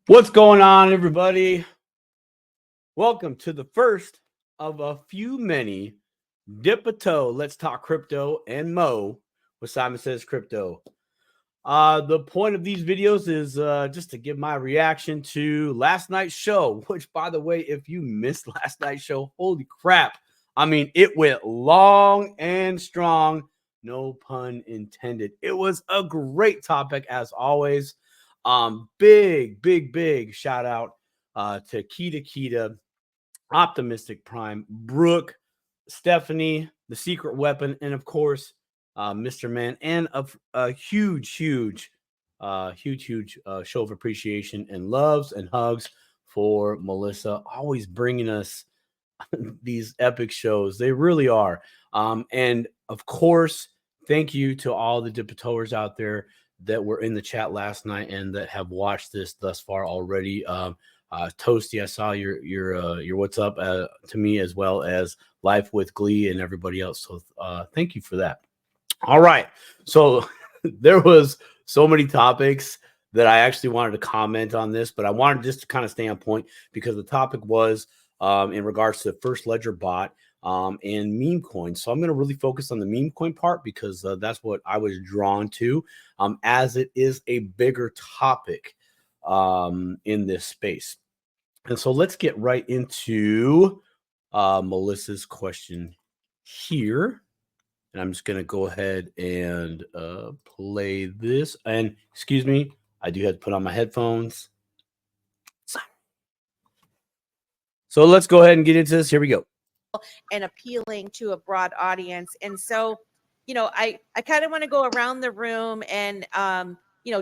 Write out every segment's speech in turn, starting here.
What's going on, everybody? Welcome to the first of a few many Dip a Toe, Let's Talk Crypto and Mo with Simon Says Crypto. The point of these videos is just to give my reaction to last night's show, which, by the way, if you missed last night's show, holy crap. I mean, it went long and strong, no pun intended. It was a great topic as always. Big shout out to Kita, Optimistic Prime, Brooke, Stephanie, the Secret Weapon, and of course, Mr. Man, and a huge show of appreciation and loves and hugs for Melissa, always bringing us these epic shows. They really are. And of course, thank you to all the Dipatoers out there that were in the chat last night and that have watched this thus far already. Toasty, I saw your what's up to me, as well as Life with Glee and everybody else. So thank you for that. All right. So there was so many topics that I actually wanted to comment on this, but I wanted just to kind of stay on point because the topic was in regards to the First Ledger bot and meme coins. So I'm going to really focus on the meme coin part because that's what I was drawn to, as it is a bigger topic in this space. And so let's get right into Melissa's question here. And I'm just going to go ahead and play this. And excuse me, I do have to put on my headphones. So let's go ahead and get into this. Here we go. And appealing to a broad audience. And so, I kind of want to go around the room and,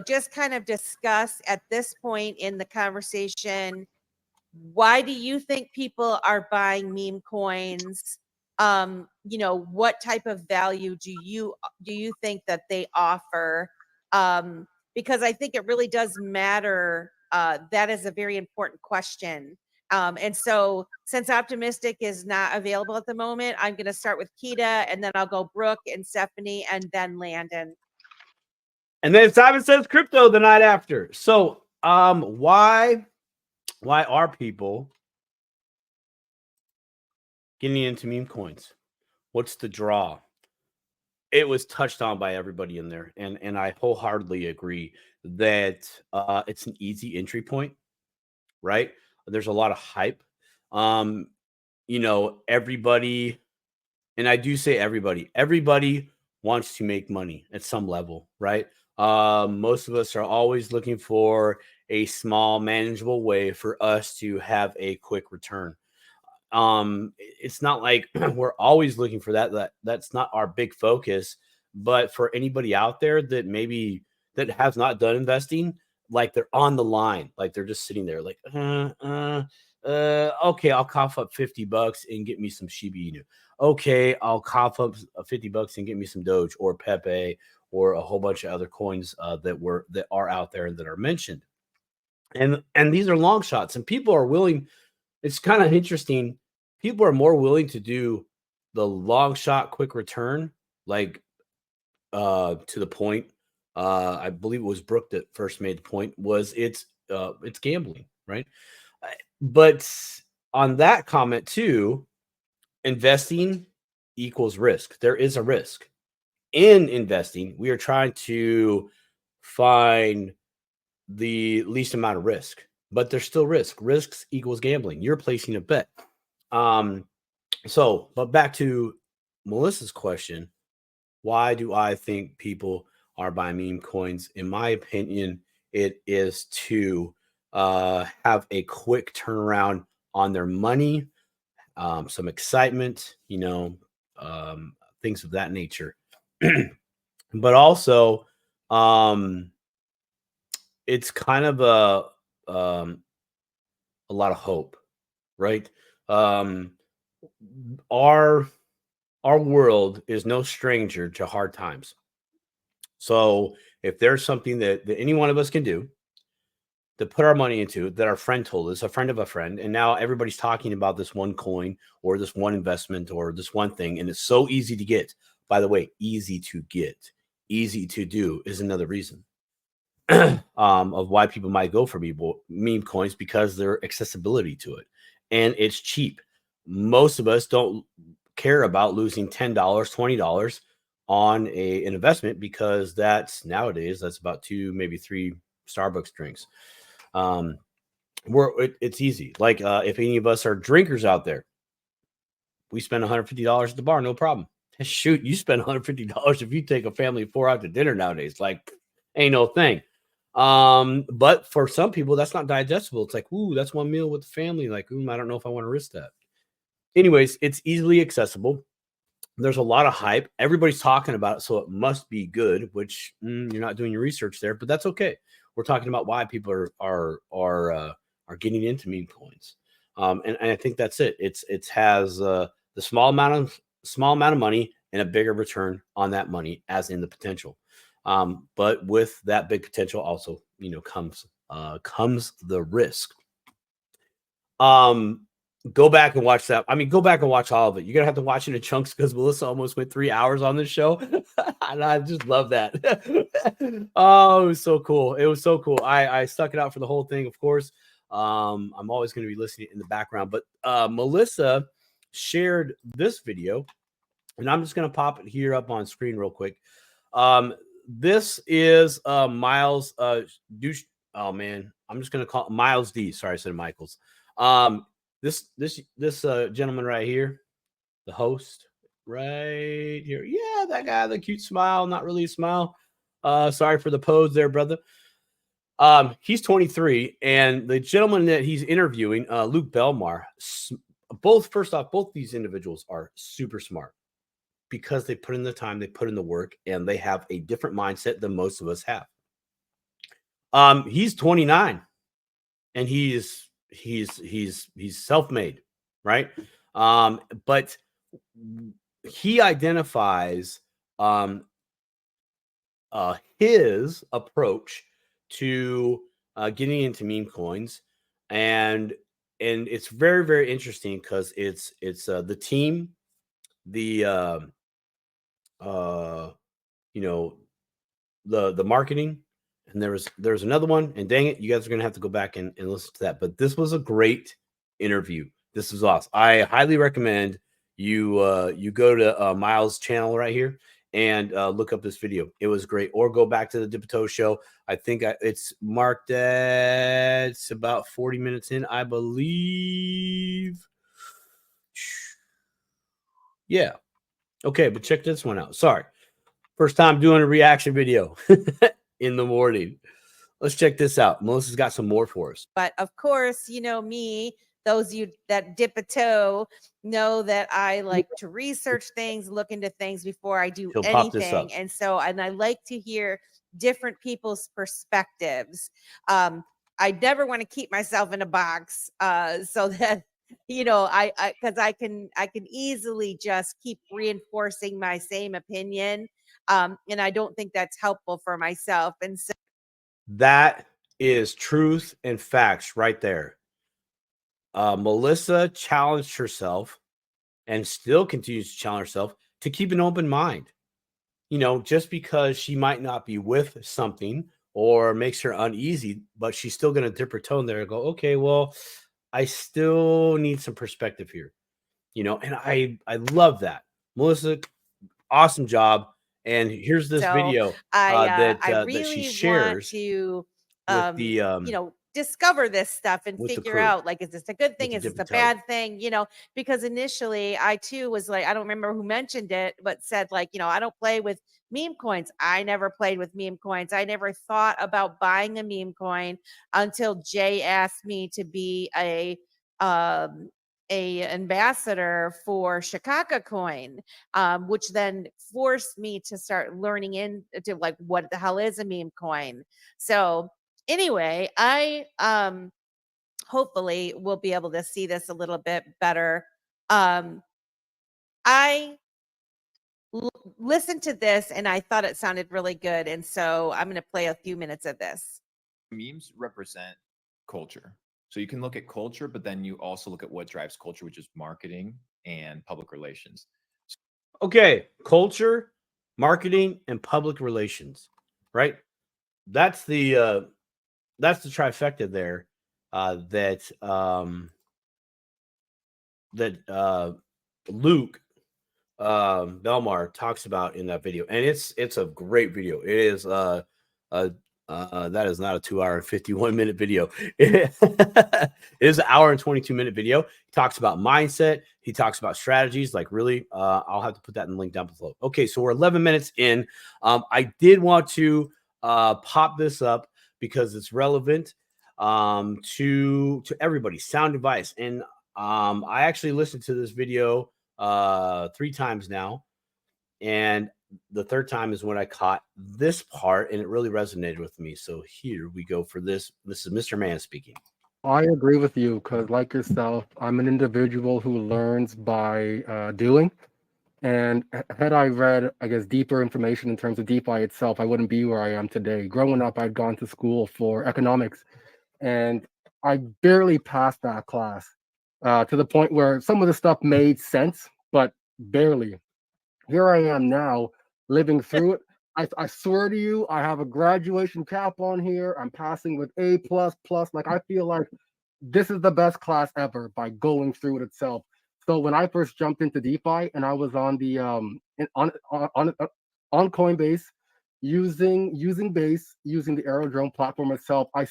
just kind of discuss at this point in the conversation, why do you think people are buying meme coins? What type of value do you think that they offer? Because I think it really does matter. That is a very important question. And so since Optimistic is not available at the moment, I'm going to start with Kita, and then I'll go Brooke and Stephanie, and then Landon. And then Simon Says Crypto the night after. So why are people getting into meme coins? What's the draw? It was touched on by everybody in there, and I wholeheartedly agree that it's an easy entry point, right? There's a lot of hype. Everybody, and I do say everybody wants to make money at some level, right? Most of us are always looking for a small, manageable way for us to have a quick return. It's not like we're always looking for that's not our big focus. But for anybody out there that has not done investing, like they're on the line, like they're just sitting there like, okay, I'll cough up $50 and get me some Shiba Inu. Okay, I'll cough up $50 and get me some Doge or Pepe or a whole bunch of other coins that are out there that are mentioned. And these are long shots, and people are willing. It's kind of interesting. People are more willing to do the long shot, quick return, like to the point. I believe it was Brooke that first made the point. Was it's gambling, right? But on that comment too, investing equals risk. There is a risk in investing. We are trying to find the least amount of risk, but there's still risk. Risks equals gambling. You're placing a bet. But back to Melissa's question, why do I think people are buying meme coins? In my opinion, it is to have a quick turnaround on their money, some excitement, things of that nature. But also, it's kind of a lot of hope, right? Our world is no stranger to hard times. So if there's something that any one of us can do to put our money into, that our friend told us, a friend of a friend, and now everybody's talking about this one coin or this one investment or this one thing, and it's so easy to get. By the way, easy to get, easy to do is another reason. of why people might go for meme coins, because their accessibility to it, and it's cheap. Most of us don't care about losing $10, $20 on an investment, because that's nowadays that's about 2, maybe 3 Starbucks drinks. It's easy. Like if any of us are drinkers out there, we spend $150 at the bar, no problem. Shoot, you spend $150 if you take a family of 4 out to dinner nowadays. Like, ain't no thing. But for some people, that's not digestible. It's like, ooh, that's one meal with the family. Like, I don't know if I want to risk that. Anyways, it's easily accessible. There's a lot of hype. Everybody's talking about it, so it must be good, which you're not doing your research there, but that's okay. We're talking about why people are getting into meme coins. And I think that's it. It has the small amount of money and a bigger return on that money, as in the potential. But with that big potential also, comes the risk. Go back and watch that. I mean, go back and watch all of it. You're gonna have to watch it in chunks, because Melissa almost went 3 hours on this show. And I just love that. Oh, it was so cool. It was so cool. I stuck it out for the whole thing, of course. I'm always going to be listening in the background, but Melissa shared this video, and I'm just going to pop it here up on screen real quick. This is Miles douche. Oh man, I'm just going to call it Miles D. Sorry, I said Michaels. This gentleman right here, the host right here. Yeah, that guy, the cute smile, not really a smile. Sorry for the pose there, brother. He's 23, and the gentleman that he's interviewing, Luke Belmar, first off, both these individuals are super smart, because they put in the time, they put in the work, and they have a different mindset than most of us have. He's 29, and he's self-made, right? But he identifies his approach to getting into meme coins, and it's very, very interesting, because it's the team, the the marketing, and there's another one, and dang it, you guys are gonna have to go back and listen to that. But this was a great interview. This was awesome. I highly recommend you go to Miles' channel right here and look up this video. It was great. Or go back to the Dipato show. I think it's marked at, it's about 40 minutes in, I believe. Yeah. Okay, but check this one out. Sorry. First time doing a reaction video in the morning. Let's check this out. Melissa's got some more for us. But of course, you know me, those of you that dip a toe know that I like to research things, look into things before I do anything. And so, and I like to hear different people's perspectives. I never want to keep myself in a box, so that, because I can easily just keep reinforcing my same opinion. And I don't think that's helpful for myself. And so that is truth and facts right there. Melissa challenged herself, and still continues to challenge herself, to keep an open mind. Just because she might not be with something or makes her uneasy, but she's still going to dip her toe in there and go, okay, well, I still need some perspective here. And I love that. Melissa, awesome job. And here's this video I that really she shares to with the discover this stuff and with the figure crew. out, like, is this a good thing? With Is the this a Dipato. bad thing? Because initially I too was like, I don't remember who mentioned it, but said, like, I don't play with meme coins. I never played with meme coins. I never thought about buying a meme coin until Jay asked me to be a ambassador for Chicago Coin, which then forced me to start learning into, like, what the hell is a meme coin. So anyway, I hopefully will be able to see this a little bit better. I listened to this and I thought it sounded really good, and so I'm going to play a few minutes of this. Memes represent culture. So you can look at culture, but then you also look at what drives culture, which is marketing and public relations. Okay, culture, marketing, and public relations, right? that's the trifecta there that Luke Belmar talks about in that video, and it's a great video. It is that is not a 2 hour and 51-minute video. It is an hour and 22-minute video. He talks about mindset. He talks about strategies. Like really, I'll have to put that in the link down below. Okay, so we're 11 minutes in. I did want to pop this up because it's relevant to everybody. Sound advice, and I actually listened to this video 3 times now, and the third time is when I caught this part, and it really resonated with me. So here we go for this. This is Mr. Man speaking. I agree with you because, like yourself, I'm an individual who learns by doing. And had I read, I guess, deeper information in terms of DeFi itself, I wouldn't be where I am today. Growing up, I'd gone to school for economics, and I barely passed that class to the point where some of the stuff made sense, but barely. Here I am now living through it. I swear to you, I have a graduation cap on here. I'm passing with A++. Like, I feel like this is the best class ever by going through it itself. So when I first jumped into DeFi and I was on the on Coinbase using Base, using the Aerodrome platform itself, it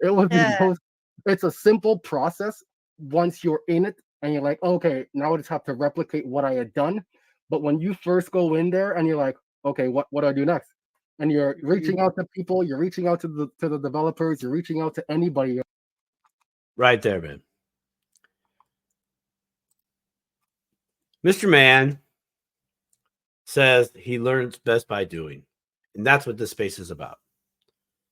was the most, it's a simple process once you're in it and you're like, okay, now I just have to replicate what I had done. But when you first go in there and you're like, okay, what do I do next? And you're reaching out to people, you're reaching out to the developers, you're reaching out to anybody. Right there, man. Mr. Man says he learns best by doing. And that's what this space is about.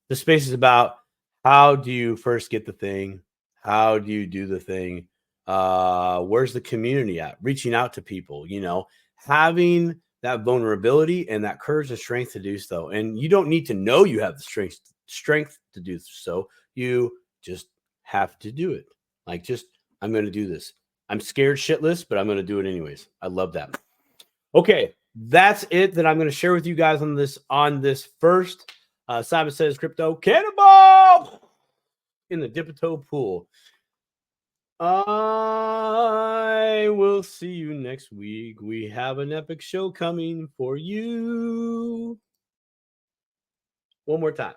This space is about how do you first get the thing? How do you do the thing? Where's the community at? Reaching out to people, having that vulnerability and that courage and strength to do so. And you don't need to know you have the strength to do so. You just have to do it. Like, I'm going to do this. I'm scared shitless, but I'm going to do it anyways. I love that. Okay, that's it that I'm going to share with you guys on this first Simon Says Crypto Cannonball in the Dipito pool. I will see you next week. We have an epic show coming for you. One more time.